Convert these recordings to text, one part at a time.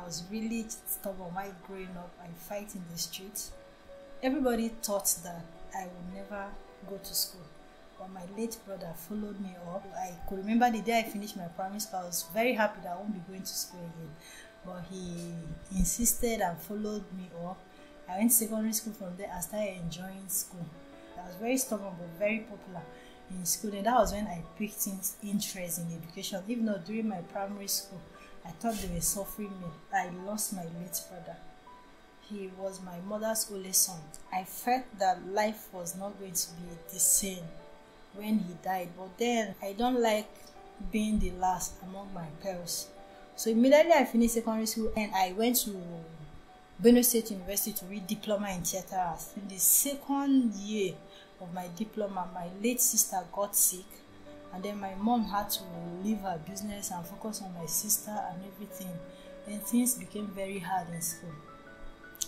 I was really stubborn while growing up. I fight in the streets. Everybody thought that I would never go to school. But my late brother followed me up. I could remember the day I finished my primary school, I was very happy that I won't be going to school again. But he insisted and followed me up. I went to secondary school from there. I started enjoying school. I was very stubborn but very popular in school, and that was when I picked interest in education. Even though during my primary school, I thought they were suffering me. I lost my late brother. He was my mother's only son. I felt that life was not going to be the same when he died. But then I don't like being the last among my peers. So immediately I finished secondary school and I went to Benue State University to read diploma in theatre arts. In the second year of my diploma, my late sister got sick, and then my mom had to leave her business and focus on my sister and everything. Then things became very hard in school.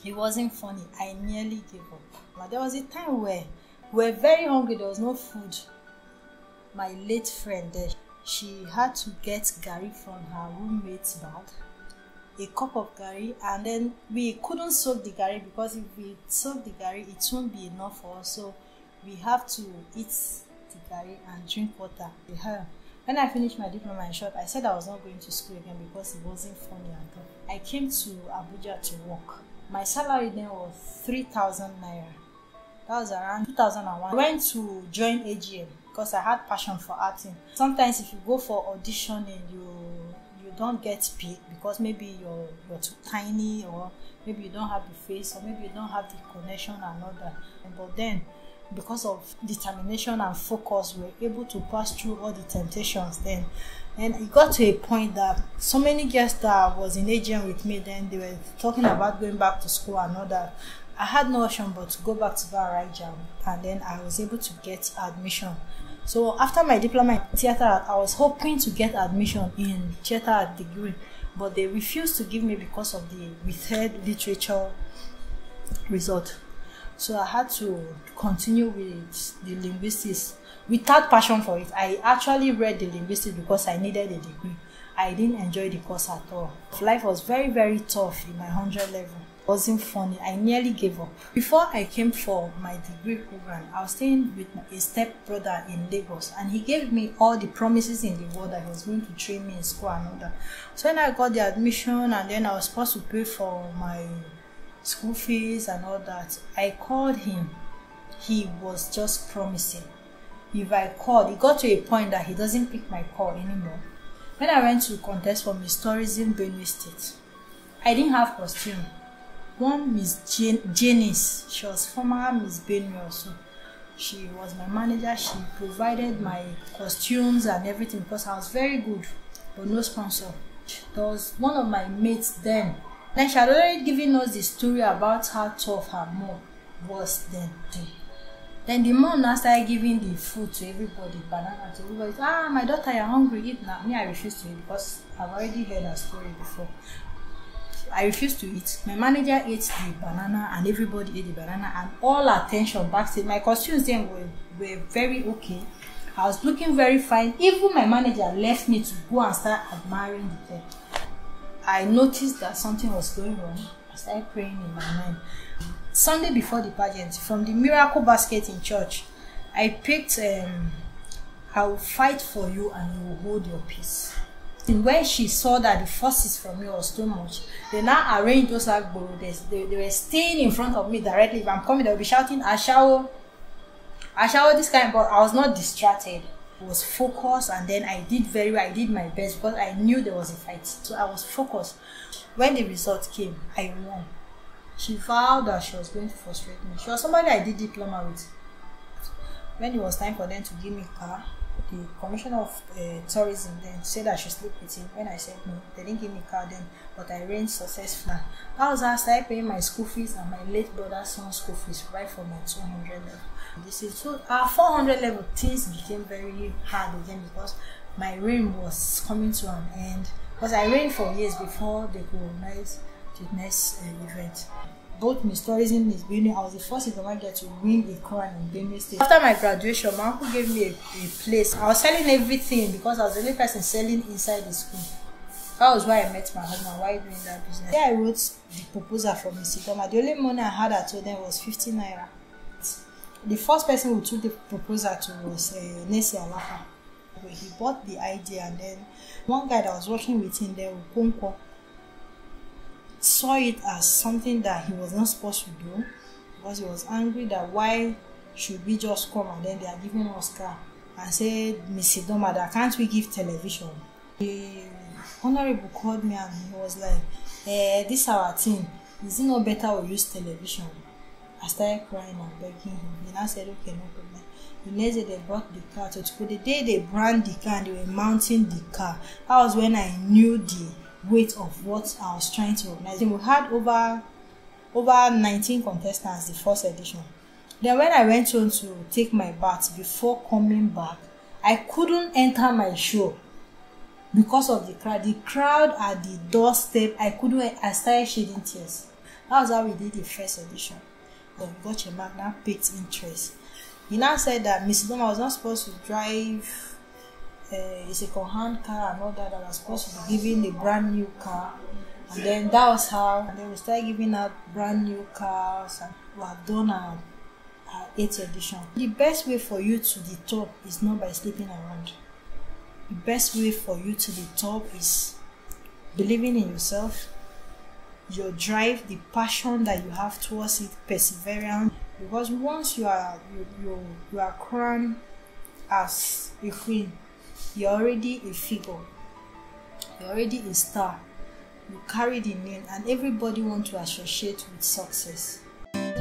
It wasn't funny. I nearly gave up. But there was a time where we were very hungry. There was no food. My late friend there, she had to get garri from her roommate's bag, a cup of garri, and then we couldn't soak the garri because if we soak the garri, it won't be enough for us. So we have to eat the garri and drink water. When I finished my diploma in short, I said I was not going to school again because it wasn't funny at all. I came to Abuja to work. My salary then was 3,000 naira. That was around 2001. I went to join AGM because I had passion for acting. Sometimes if you go for auditioning, you don't get picked because maybe you're too tiny, or maybe you don't have the face, or maybe you don't have the connection and all that. But then, because of determination and focus, we were able to pass through all the temptations then. And it got to a point that so many girls that was in AGM with me then, they were talking about going back to school and all that. I had no option but to go back to Naija, and then I was able to get admission. So after my diploma in theatre art, I was hoping to get admission in theatre art degree, but they refused to give me because of the withheld literature result. So I had to continue with the linguistics without passion for it. I actually read the linguistics because I needed a degree. I didn't enjoy the course at all. Life was very, very tough in my 100 level. It wasn't funny. I nearly gave up. Before I came for my degree program, I was staying with a step brother in Lagos, and he gave me all the promises in the world that he was going to train me in school and all that. So when I got the admission and then I was supposed to pay for my school fees and all that, I called him. He was just promising. If I called, it got to a point that he doesn't pick my call anymore. When I went to contest for Miss Tourism Benue State, I didn't have costume. One Miss Janice, she was former Miss Benue also. She was my manager. She provided my costumes and everything because I was very good, but no sponsor. There was one of my mates then. Then she had already given us the story about how tough her mom was then. Then the mom now started giving the food to everybody, banana to everybody. Ah, my daughter, you're hungry, eat now. Me, I refused to eat because I've already heard her story before. I refused to eat. My manager ate the banana and everybody ate the banana, and all attention backstage. My costumes then were very okay. I was looking very fine. Even my manager left me to go and start admiring the thing. I noticed that something was going wrong. I started praying in my mind. Sunday before the pageant, from the miracle basket in church, I picked I will fight for you and you will hold your peace. And when she saw that the forces from me was too much, they now arranged those agborodes. They were staying in front of me directly. If I'm coming, they'll be shouting, Ashawo, Ashawo, this kind, but I was not distracted. I was focused, and then I did very well. I did my best because I knew there was a fight. So I was focused. When the result came, I won. She vowed that she was going to frustrate me. She was somebody I did diploma with. When it was time for them to give me a car, the commissioner of tourism then said I should sleep with him. When I said no, they didn't give me a car then, but I reigned successfully. That was how I started paying my school fees and my late brother's son's school fees right from my 200 level. This is so our 400 level, things became very hard again because my reign was coming to an end. Because I reigned for years before they could organize the next event. Both Miss Tourism and Miss Benue, I was the first in the market to win a crown in Benue State. After my graduation, my uncle gave me a place. I was selling everything because I was the only person selling inside the school. That was why I met my husband while doing that business. Yeah, I wrote the proposal for Miss Tourism. The only money I had at all then was 50 naira. The first person who took the proposal to was Nesi Alaka. He bought the idea, and then one guy that was working with him there, Ukonko, saw it as something that he was not supposed to do, because he was angry that why should we just come and then they are giving us car, and said, Miss Idoma, that can't we give television? The honorable called me and he was like, this is our thing, is it not better we use television? I started crying and begging him. He now said, okay, no problem. The next day they brought the car to school. The day they brand the car and they were mounting the car, that was when I knew the weight of what I was trying to organize. We had over 19 contestants the first edition. Then when I went on to take my bath before coming back, I couldn't enter my show because of the crowd. The crowd at the doorstep, I started shedding tears. That was how we did the first edition. But we got your mark, now picked interest. He now said that Miss Doma was not supposed to drive a second-hand car and all that. I was supposed to be giving a brand new car. And then that was how, and then we started giving out brand new cars, and we have done our 8th edition. The best way for you to the top is not by sleeping around. The best way for you to the top is believing in yourself, your drive, the passion that you have towards it, perseverance. Because once you are crowned as a queen, you're already a figure, you're already a star, you carry the name, and everybody wants to associate with success.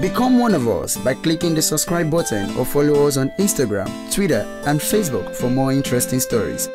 Become one of us by clicking the subscribe button or follow us on Instagram, Twitter and Facebook for more interesting stories.